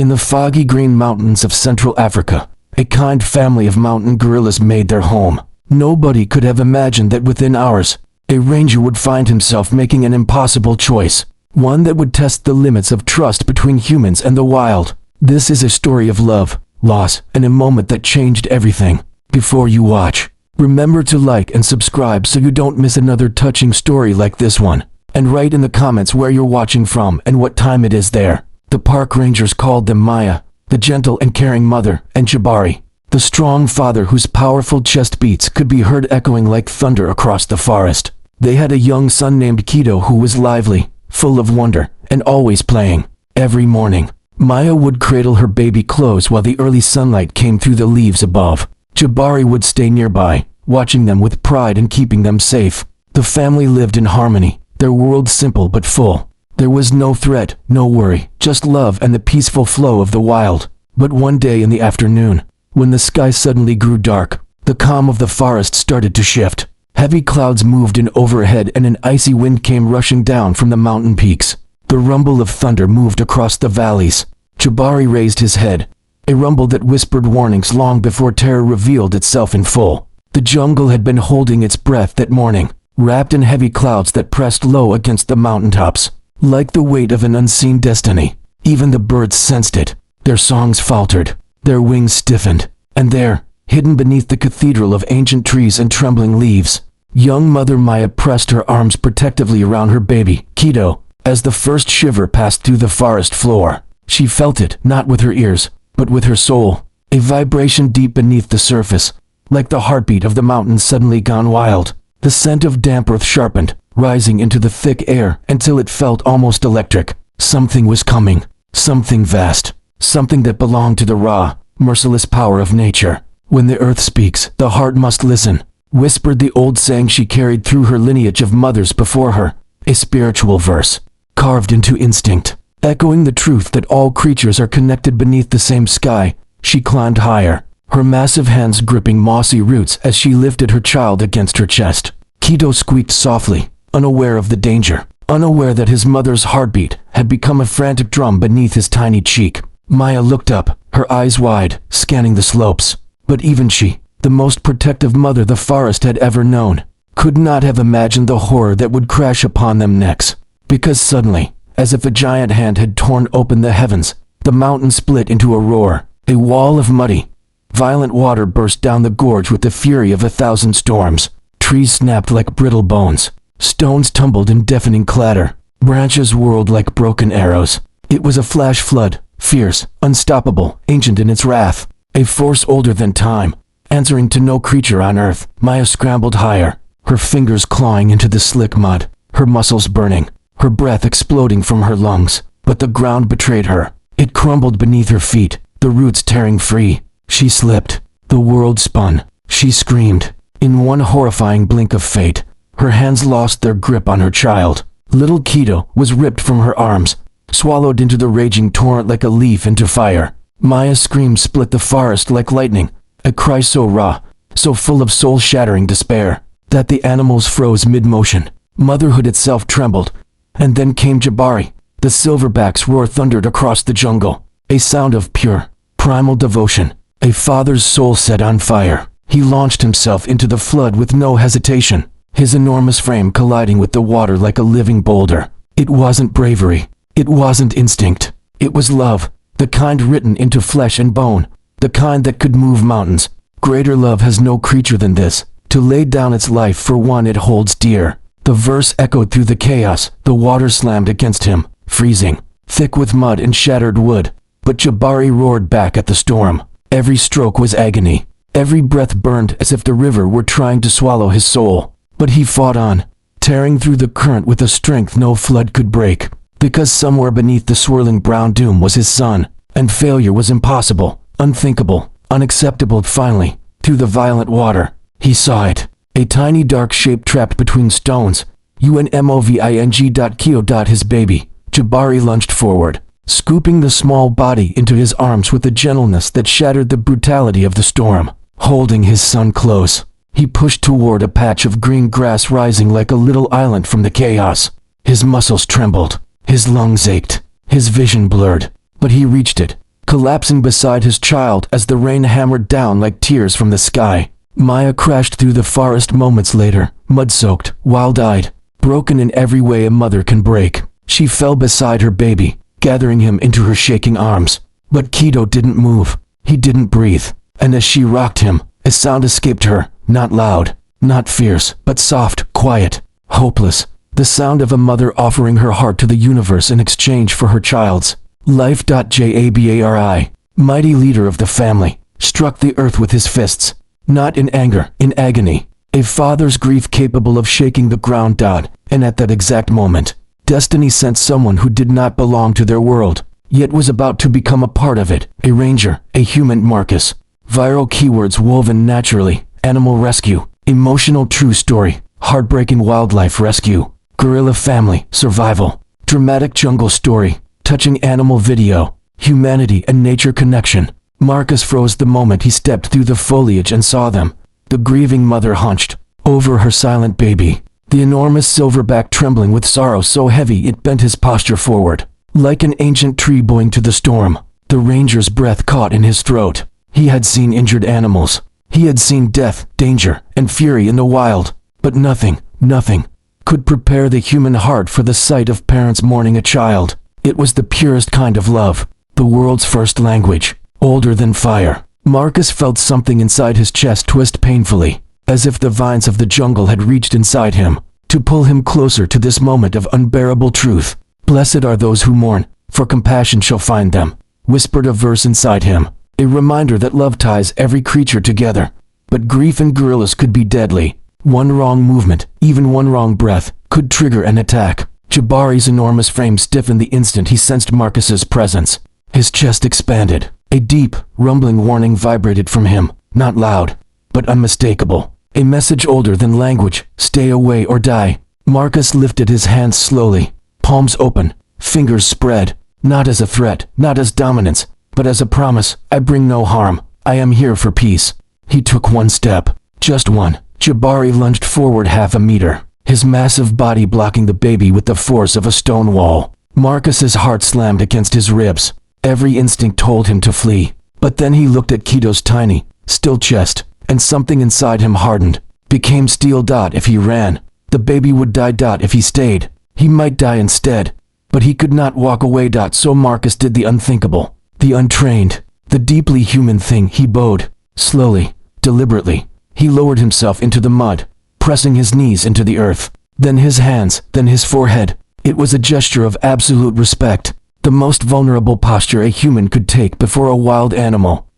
In the foggy green mountains of Central Africa, a kind family of mountain gorillas made their home. Nobody could have imagined that within hours, a ranger would find himself making an impossible choice, one that would test the limits of trust between humans and the wild. This is a story of love, loss, and a moment that changed everything. Before you watch, remember to like and subscribe so you don't miss another touching story like this one. And write in the comments where you're watching from and what time it is there. The park rangers called them Maya, the gentle and caring mother, and Jabari, the strong father whose powerful chest beats could be heard echoing like thunder across the forest. They had a young son named Kido who was lively, full of wonder, and always playing. Every morning, Maya would cradle her baby close while the early sunlight came through the leaves above. Jabari would stay nearby, watching them with pride and keeping them safe. The family lived in harmony, their world simple but full. There was no threat, no worry, just love and the peaceful flow of the wild. But one day in the afternoon, when the sky suddenly grew dark, the calm of the forest started to shift. Heavy clouds moved in overhead and an icy wind came rushing down from the mountain peaks. The rumble of thunder moved across the valleys. Jabari raised his head, a rumble that whispered warnings long before terror revealed itself in full. The jungle had been holding its breath that morning, wrapped in heavy clouds that pressed low against the mountaintops. Like the weight of an unseen destiny, even the birds sensed it. Their songs faltered, their wings stiffened, and there, hidden beneath the cathedral of ancient trees and trembling leaves, young Mother Maya pressed her arms protectively around her baby, Kido. As the first shiver passed through the forest floor, she felt it, not with her ears, but with her soul, a vibration deep beneath the surface, like the heartbeat of the mountains suddenly gone wild. The scent of damp earth sharpened, rising into the thick air until it felt almost electric. Something was coming, something vast, something that belonged to the raw, merciless power of nature. When the earth speaks, the heart must listen, whispered the old saying she carried through her lineage of mothers before her, a spiritual verse, carved into instinct, echoing the truth that all creatures are connected beneath the same sky. She climbed higher, her massive hands gripping mossy roots as she lifted her child against her chest. Kido squeaked softly, unaware of the danger, unaware that his mother's heartbeat had become a frantic drum beneath his tiny cheek. Maya looked up, her eyes wide, scanning the slopes. But even she, the most protective mother the forest had ever known, could not have imagined the horror that would crash upon them next. Because suddenly, as if a giant hand had torn open the heavens, the mountain split into a roar. A wall of muddy, violent water burst down the gorge with the fury of 1,000 storms. Trees snapped like brittle bones. Stones tumbled in deafening clatter. Branches whirled like broken arrows. It was a flash flood, fierce, unstoppable, ancient in its wrath. A force older than time, answering to no creature on earth. Maya scrambled higher, her fingers clawing into the slick mud, her muscles burning, her breath exploding from her lungs. But the ground betrayed her. It crumbled beneath her feet, the roots tearing free. She slipped. The world spun. She screamed. In one horrifying blink of fate, her hands lost their grip on her child. Little Kido was ripped from her arms, swallowed into the raging torrent like a leaf into fire. Maya's scream split the forest like lightning, a cry so raw, so full of soul-shattering despair, that the animals froze mid-motion. Motherhood itself trembled. And then came Jabari. The silverback's roar thundered across the jungle, a sound of pure, primal devotion, a father's soul set on fire. He launched himself into the flood with no hesitation, his enormous frame colliding with the water like a living boulder. It wasn't bravery. It wasn't instinct. It was love, the kind written into flesh and bone, the kind that could move mountains. Greater love has no creature than this, to lay down its life for one it holds dear. The verse echoed through the chaos. The water slammed against him, freezing, thick with mud and shattered wood. But Jabari roared back at the storm. Every stroke was agony. Every breath burned as if the river were trying to swallow his soul. But he fought on, tearing through the current with a strength no flood could break. Because somewhere beneath the swirling brown doom was his son, and failure was impossible, unthinkable, unacceptable. Finally, through the violent water, he saw it. A tiny dark shape trapped between stones. Unmoving. His baby. Jabari lunged forward, scooping the small body into his arms with a gentleness that shattered the brutality of the storm. Holding his son close, he pushed toward a patch of green grass rising like a little island from the chaos. His muscles trembled, his lungs ached, his vision blurred, but he reached it. collapsing beside his child as the rain hammered down like tears from the sky. Maya crashed through the forest moments later, mud-soaked, wild-eyed, broken in every way a mother can break. She fell beside her baby, gathering him into her shaking arms. But Kido didn't move. He didn't breathe. And as she rocked him, a sound escaped her, not loud, not fierce, but soft, quiet, hopeless. The sound of a mother offering her heart to the universe in exchange for her child's life. Jabari, mighty leader of the family, struck the earth with his fists. Not in anger, in agony. A father's grief capable of shaking the ground. And at that exact moment, destiny sent someone who did not belong to their world, yet was about to become a part of it. A ranger, a human. Marcus. Viral keywords woven naturally. Animal rescue. Emotional true story. Heartbreaking wildlife rescue. Gorilla family. Survival. Dramatic jungle story. Touching animal video. Humanity and nature connection. Marcus froze the moment he stepped through the foliage and saw them. The grieving mother hunched over her silent baby, the enormous silverback trembling with sorrow so heavy it bent his posture forward. Like an ancient tree bowing to the storm, the ranger's breath caught in his throat. He had seen injured animals. He had seen death, danger, and fury in the wild. But nothing could prepare the human heart for the sight of parents mourning a child. It was the purest kind of love, the world's first language. Older than fire. Marcus felt something inside his chest twist painfully, as if the vines of the jungle had reached inside him, to pull him closer to this moment of unbearable truth. Blessed are those who mourn, for compassion shall find them, whispered a verse inside him, a reminder that love ties every creature together. But grief and gorillas could be deadly. One wrong movement, even one wrong breath, could trigger an attack. Jabari's enormous frame stiffened the instant he sensed Marcus's presence. His chest expanded. A deep, rumbling warning vibrated from him, not loud, but unmistakable. A message older than language, stay away or die. Marcus lifted his hands slowly, palms open, fingers spread, not as a threat, not as dominance, but as a promise. I bring no harm, I am here for peace. He took one step, just one. Jabari lunged forward half a meter, his massive body blocking the baby with the force of a stone wall. Marcus's heart slammed against his ribs. Every instinct told him to flee. But then he looked at Kido's tiny, still chest, and something inside him hardened, became steel. If he ran, the baby would die. If he stayed, he might die instead. But he could not walk away. So Marcus did the unthinkable, the untrained, the deeply human thing. He bowed, slowly, deliberately. He lowered himself into the mud, pressing his knees into the earth, then his hands, then his forehead. It was a gesture of absolute respect. The most vulnerable posture a human could take before a wild animal.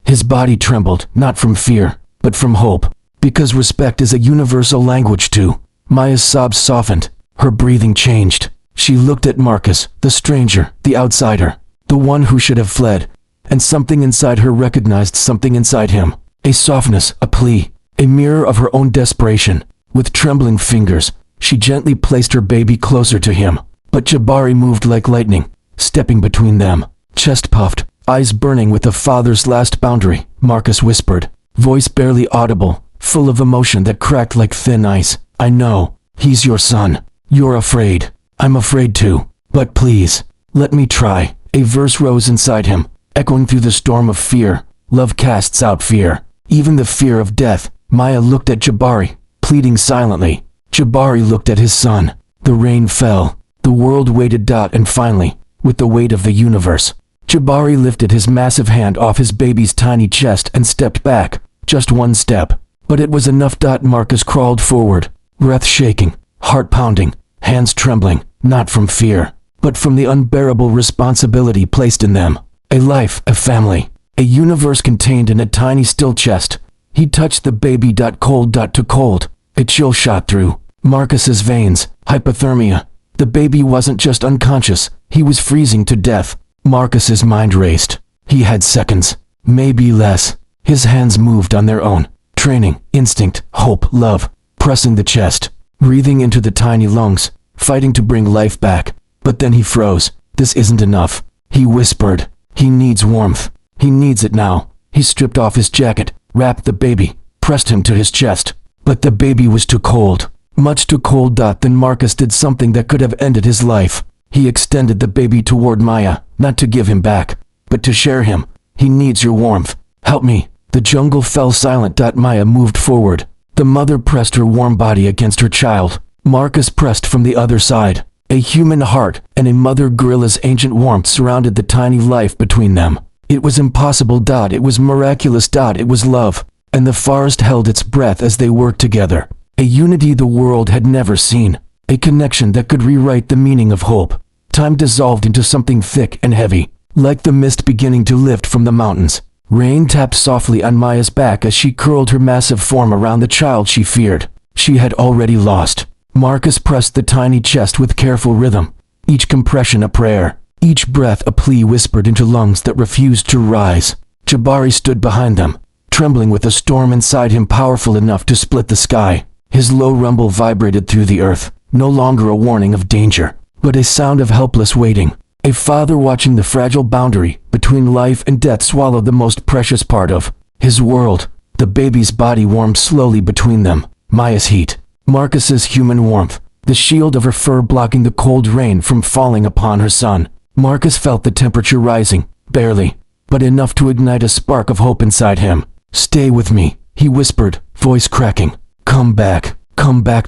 His body trembled, not from fear, but from hope, because respect is a universal language too. Maya's sobs softened, her breathing changed. She looked at Marcus, the stranger, the outsider, the one who should have fled, and something inside her recognized something inside him. A softness, a plea, a mirror of her own desperation. With trembling fingers, she gently placed her baby closer to him, but Jabari moved like lightning, stepping between them, chest puffed, eyes burning with the father's last boundary. Marcus whispered, voice barely audible, full of emotion that cracked like thin ice. I know, he's your son. You're afraid. I'm afraid too. But please, let me try. A verse rose inside him, echoing through the storm of fear. Love casts out fear, even the fear of death. Maya looked at Jabari, pleading silently. Jabari looked at his son. The rain fell. The world waited. And finally, with the weight of the universe, Jabari lifted his massive hand off his baby's tiny chest and stepped back. Just one step. But it was enough. Marcus crawled forward, breath shaking, heart pounding, hands trembling, not from fear, but from the unbearable responsibility placed in them. A life, a family, a universe contained in a tiny still chest. He touched the baby. Cold to cold. A chill shot through Marcus's veins. Hypothermia. The baby wasn't just unconscious, he was freezing to death. Marcus's mind raced. He had seconds, maybe less. His hands moved on their own. Training, instinct, hope, love. Pressing the chest, breathing into the tiny lungs, fighting to bring life back. But then he froze. This isn't enough. He whispered. He needs warmth. He needs it now. He stripped off his jacket, wrapped the baby, pressed him to his chest. But the baby was too cold. Much too cold. Then Marcus did something that could have ended his life. He extended the baby toward Maya, not to give him back, but to share him. He needs your warmth. Help me." The jungle fell silent. Maya moved forward. The mother pressed her warm body against her child. Marcus pressed from the other side. A human heart and a mother gorilla's ancient warmth surrounded the tiny life between them. It was impossible. It was miraculous. It was love. And the forest held its breath as they worked together. A unity the world had never seen. A connection that could rewrite the meaning of hope. Time dissolved into something thick and heavy, like the mist beginning to lift from the mountains. Rain tapped softly on Maya's back as she curled her massive form around the child she feared. She had already lost. Marcus pressed the tiny chest with careful rhythm, each compression a prayer, each breath a plea whispered into lungs that refused to rise. Jabari stood behind them, trembling with a storm inside him powerful enough to split the sky. His low rumble vibrated through the earth, no longer a warning of danger, but a sound of helpless waiting. A father watching the fragile boundary between life and death swallow the most precious part of his world. The baby's body warmed slowly between them. Maya's heat, Marcus's human warmth, the shield of her fur blocking the cold rain from falling upon her son. Marcus felt the temperature rising, barely, but enough to ignite a spark of hope inside him. "Stay with me," he whispered, voice cracking. Come back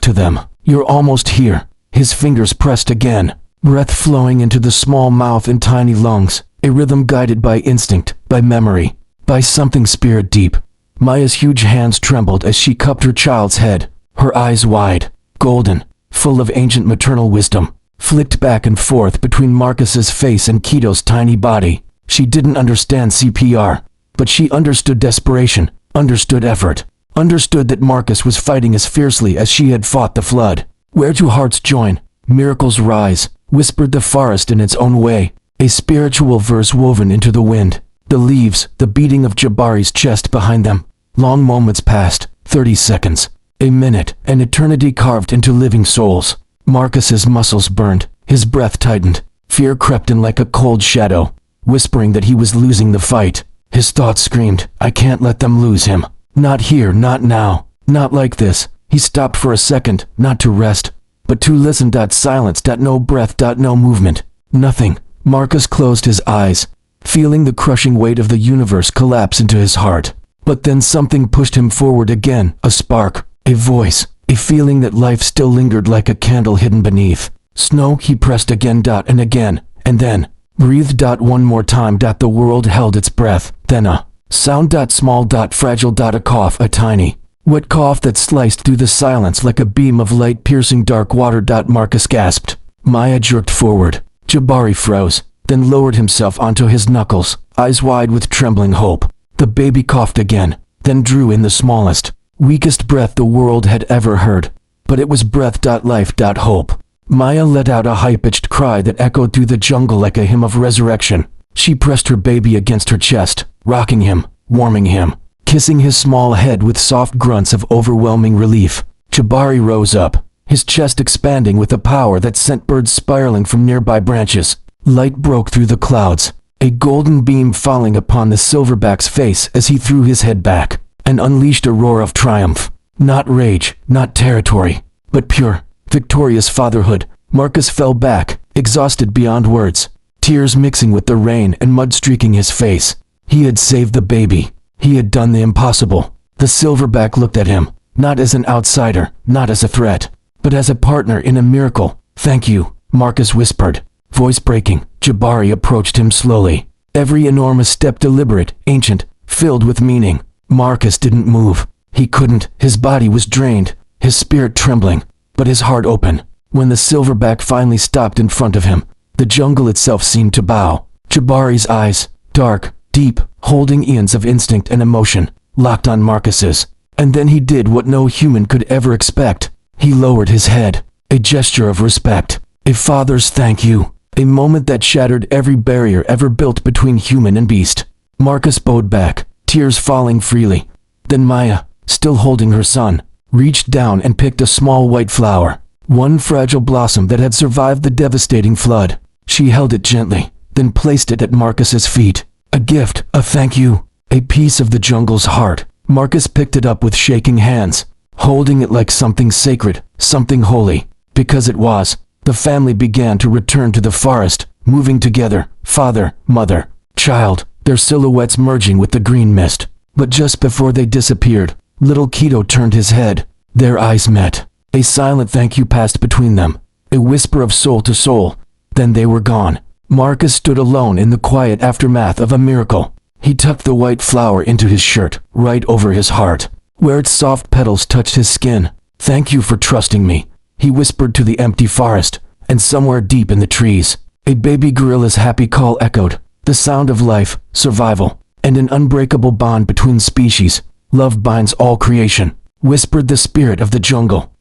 to them. You're almost here." His fingers pressed again, breath flowing into the small mouth and tiny lungs, a rhythm guided by instinct, by memory, by something spirit deep. Maya's huge hands trembled as she cupped her child's head, her eyes wide, golden, full of ancient maternal wisdom, flicked back and forth between Marcus's face and Keto's tiny body. She didn't understand CPR, but she understood desperation, understood effort, understood that Marcus was fighting as fiercely as she had fought the flood. "Where two hearts join, miracles rise," whispered the forest in its own way, a spiritual verse woven into the wind. The leaves, the beating of Jabari's chest behind them. Long moments passed, 30 seconds, a minute, an eternity carved into living souls. Marcus's muscles burned, his breath tightened, fear crept in like a cold shadow, whispering that he was losing the fight. His thoughts screamed, "I can't let them lose him. Not here, not now, not like this." He stopped for a second, not to rest, but to listen. Silence. No breath. No movement. Nothing. Marcus closed his eyes, feeling the crushing weight of the universe collapse into his heart. But then something pushed him forward again, a spark, a voice, a feeling that life still lingered like a candle hidden beneath. Snow. He pressed again. And again, and then breathed. One more time. The world held its breath. Then a sound. Small. Fragile. A cough, a tiny, wet cough that sliced through the silence like a beam of light piercing dark water. Marcus gasped. Maya jerked forward. Jabari froze, then lowered himself onto his knuckles, eyes wide with trembling hope. The baby coughed again, then drew in the smallest, weakest breath the world had ever heard. But it was breath. Life. Hope. Maya let out a high-pitched cry that echoed through the jungle like a hymn of resurrection. She pressed her baby against her chest, rocking him, warming him, kissing his small head with soft grunts of overwhelming relief. Jabari rose up, his chest expanding with a power that sent birds spiraling from nearby branches. Light broke through the clouds, a golden beam falling upon the silverback's face as he threw his head back and unleashed a roar of triumph. Not rage, not territory, but pure, victorious fatherhood. Marcus fell back, exhausted beyond words, tears mixing with the rain and mud streaking his face. He had saved the baby. He had done the impossible. The silverback looked at him, not as an outsider, not as a threat, but as a partner in a miracle. "Thank you," Marcus whispered, voice breaking. Jabari approached him slowly, every enormous step deliberate, ancient, filled with meaning. Marcus didn't move. He couldn't. His body was drained, his spirit trembling, but his heart open. When the silverback finally stopped in front of him, the jungle itself seemed to bow. Jabari's eyes, dark, deep, holding eons of instinct and emotion, locked on Marcus's. And then he did what no human could ever expect. He lowered his head, a gesture of respect, a father's thank you, a moment that shattered every barrier ever built between human and beast. Marcus bowed back, tears falling freely. Then Maya, still holding her son, reached down and picked a small white flower, one fragile blossom that had survived the devastating flood. She held it gently, then placed it at Marcus's feet. A gift, a thank you, a piece of the jungle's heart. Marcus picked it up with shaking hands, holding it like something sacred, something holy. Because it was, the family began to return to the forest, moving together, father, mother, child, their silhouettes merging with the green mist. But just before they disappeared, little Keto turned his head. Their eyes met. A silent thank you passed between them, a whisper of soul to soul. Then they were gone. Marcus stood alone in the quiet aftermath of a miracle. He tucked the white flower into his shirt, right over his heart, where its soft petals touched his skin. "Thank you for trusting me," he whispered to the empty forest, and somewhere deep in the trees, a baby gorilla's happy call echoed, the sound of life, survival, and an unbreakable bond between species. "Love binds all creation," whispered the spirit of the jungle.